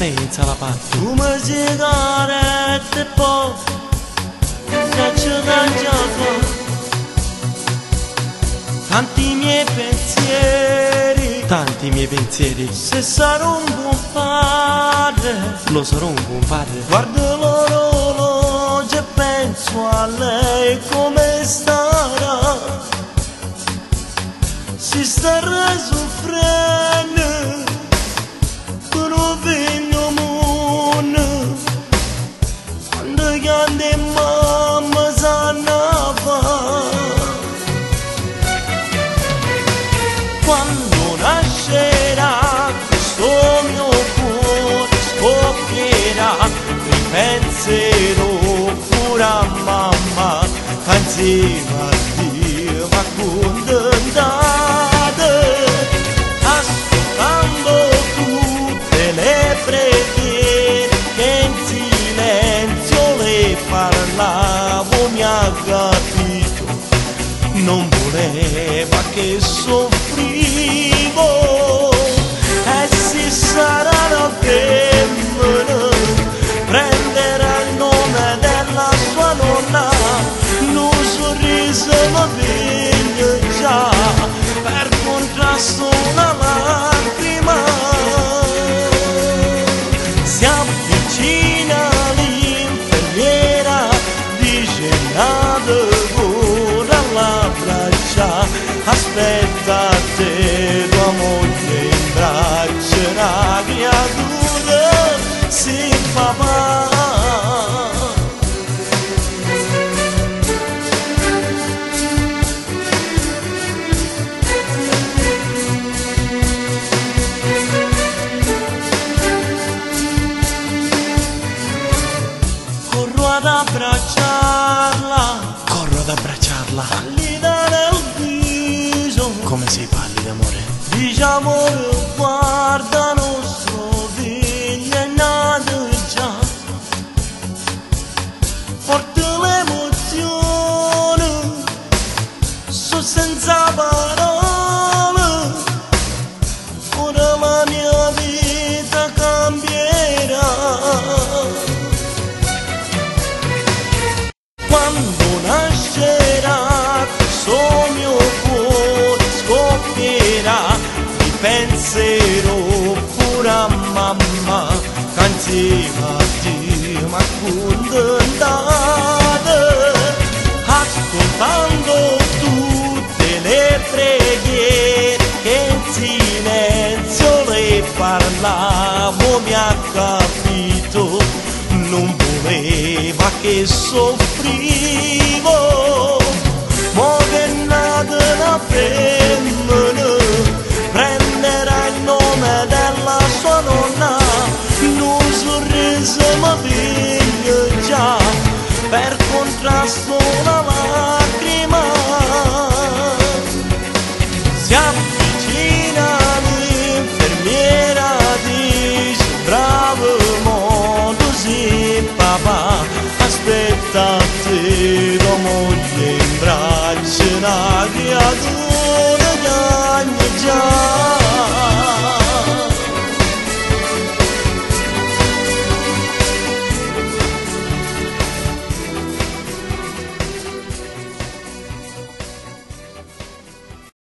pensa la parte. Come sigarette e poi se ci cangiato tanti miei pensieri, se sarò un buon padre, lo sarò un buon padre. guardo l'orologio e penso a lei come starà, si starà soffrendo per un figlio mondo, quando grande mamma sanno fare. Quando nascerà questo mio cuore scoppierà, ripenserò pure a mamma che insieme a Dio m'ha accontentata, ascoltando tutte le preghiere che in silenzio le parlavo, mi ha capito, non voleva che soffrivo, e si sarà una femmina, prenderà il nome della sua nonna, lo sorriso mi veglia già, per contrasto una lacrima, si avvicina l'infermiera, dice nada aspetta te, tua moglie in braccio, una creatura si papà. Corro ad abbracciarla, come si parli d'amore? dice amore, guarda nostro figlio è nato già, forte l'emozione, so senza parole, ora la mia vita cambierà. Quando nascerà questo mio cuore scoppierà, ripenserò pure a mamma che insieme a Dio m'ha accontentata, ascoltando tutte le preghiere che in silenzio le parlavo, mi ha capito, non voleva che soffrivo, mo che è nata una femmina, prenderà il nome della sua nonna, lo sorriso mi veglia già, per contrasto una lacrima, si avvicina l'infermiera, dice bravo modo sì papà, aspetta te, tua moglie in braccio, una creatura